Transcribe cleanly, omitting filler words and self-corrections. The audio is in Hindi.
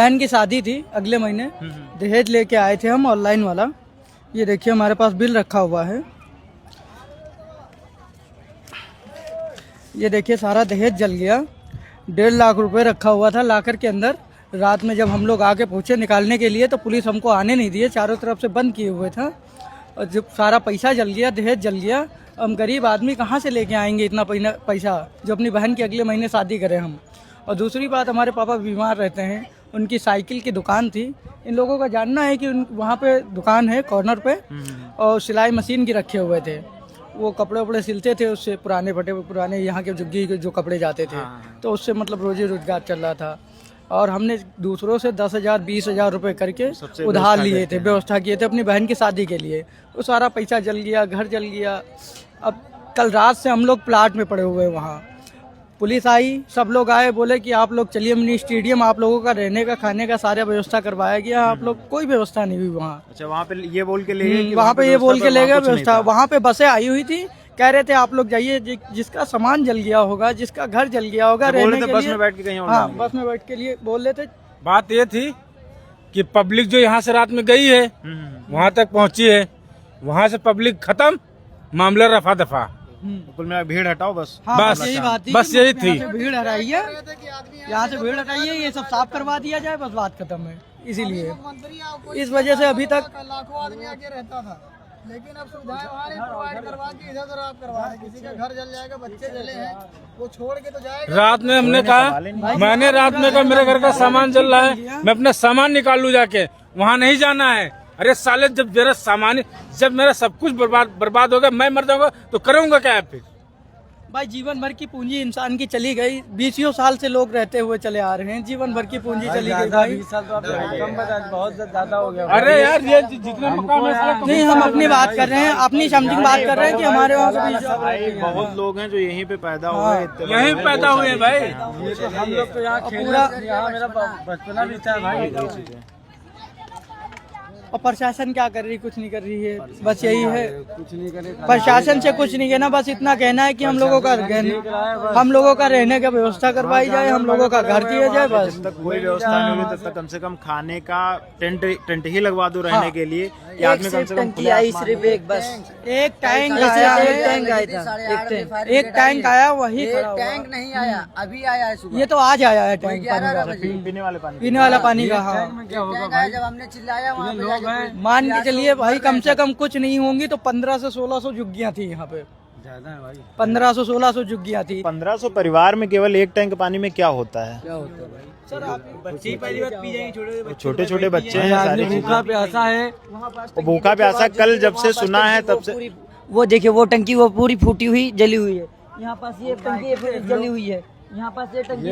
बहन की शादी थी अगले महीने, दहेज लेके आए थे हम ऑनलाइन वाला। ये देखिए हमारे पास बिल रखा हुआ है। ये देखिए सारा दहेज जल गया। 1.5 लाख रुपए रखा हुआ था लाकर के अंदर। रात में जब हम लोग आके पूछे निकालने के लिए तो पुलिस हमको आने नहीं दिए, चारों तरफ से बंद किए हुए था। और जब सारा पैसा जल गया, दहेज जल गया, हम गरीब आदमी कहाँ से लेके आएंगे इतना पैसा जो अपनी बहन की अगले महीने शादी करें हम। और दूसरी बात, हमारे पापा बीमार रहते हैं, उनकी साइकिल की दुकान थी। इन लोगों का जानना है कि वहाँ पे दुकान है कॉर्नर पे, और सिलाई मशीन की रखे हुए थे। वो कपड़े वपड़े सिलते थे, उससे पुराने यहाँ के जुग्गी के जो कपड़े जाते थे, तो उससे मतलब रोजी रोजगार चल रहा था। और हमने दूसरों से 10,000 20,000 रुपए करके उधार लिए थे, व्यवस्था किए थे अपनी बहन की शादी के लिए। वो सारा पैसा जल गया, घर जल गया। अब कल रात से हम लोग प्लाट में पड़े हुए हैं वहाँ। पुलिस आई, सब लोग आए, बोले कि आप लोग चलिए मिनी स्टेडियम, आप लोगों का रहने का खाने का सारा व्यवस्था करवाया गया। आप लोग कोई व्यवस्था नहीं हुई वहाँ। अच्छा, वहाँ पे ये बोल के ले गए? वहाँ पे ये बोल के ले गए व्यवस्था। वहाँ पे बसें आई हुई थी, कह रहे थे आप लोग जाइए, जिसका सामान जल गया होगा, जिसका घर जल गया होगा, रहने के लिए बस में बैठ के कहीं? हाँ, बस में बैठ के लिए बोल रहे थे। बात ये थी कि पब्लिक जो यहाँ से रात में गई है वहाँ तक पहुँची है, वहाँ से पब्लिक खत्म, मामला रफा दफा। कुल में भीड़ हटाओ बस। हाँ, बस यही बात थी, बस यही थी। भीड़ हटाइए, यहाँ से भीड़ हटाइए, ये सब साफ करवा दिया जाए, बस बात खत्म है। इसीलिए इस वजह से अभी तक लाखों आदमी आके रहता था, लेकिन अब सुविधाएं वहाँ प्रोवाइड करवा के इधर उधर आप करवा रहे। किसी का घर जल जाएगा, बच्चे जले हैं, वो छोड़ के तो जाएगा। रात में हमने कहा, मैंने रात में कहा मेरे घर का सामान जल रहा है, मैं अपना सामान निकाल लूँ जाके, वहाँ नहीं जाना है। अरे साले, जब मेरा सामान, जब मेरा सब कुछ बर्बाद होगा, मैं मर जाऊंगा तो करूंगा क्या फिर? भाई जीवन भर की पूंजी इंसान की चली गई। 20 साल से लोग रहते हुए चले आ रहे हैं, जीवन भर की पूंजी चली गई भाई। 20 साल तो बहुत ज्यादा हो गया। अरे यार, ये जितना नहीं, हम अपनी बात कर रहे हैं, अपनी समथिंग बात कर रहे हैं कि हमारे वहाँ से बहुत लोग हैं जो यहीं पे पैदा हुए, यहीं पैदा हुए हैं भाई। हम लोग तो यहाँ पूरा, मेरा बचपना भी था भाई। और प्रशासन क्या कर रही? कुछ नहीं कर रही है, बस यही है। कुछ नहीं करे, प्रशासन से कुछ नहीं कहना, बस इतना कहना है कि हम लोगों का रहने का व्यवस्था करवाई जाए, हम लोगों का घर दिया जाए। बस जब तक कोई व्यवस्था नहीं हुई तब तक कम से कम खाने का टेंट ही लगवा दो रहने के लिए। आदमी कम से कम सिर्फ एक, बस एक टैंक आया, एक टैंक आया, वही टैंक नहीं आया, अभी आया है सुबह। ये तो आज आया है टैंक पीने वाला पानी का। हाँ, जब हमने चिल्लाया वहाँ पे मान के चलिए भाई, कम से कम कुछ नहीं होंगी तो 1500 से 1600 झुग्गियाँ थी यहाँ पे। ज्यादा है भाई, 1500 से 1600 झुग्गियाँ थी। 1500 परिवार में केवल एक टैंक पानी में क्या होता है? सर आप बच्चे पहली बात पी जाएंगे, छोटे छोटे बच्चे हैं, सारी भूखा प्यासा है। भूखा प्यासा कल जब से सुना है तब से। वो देखिए, वो टंकी वो पूरी फूटी हुई जली हुई है। यहाँ पास ये टंकी जली हुई है, यहाँ पास ये टंकी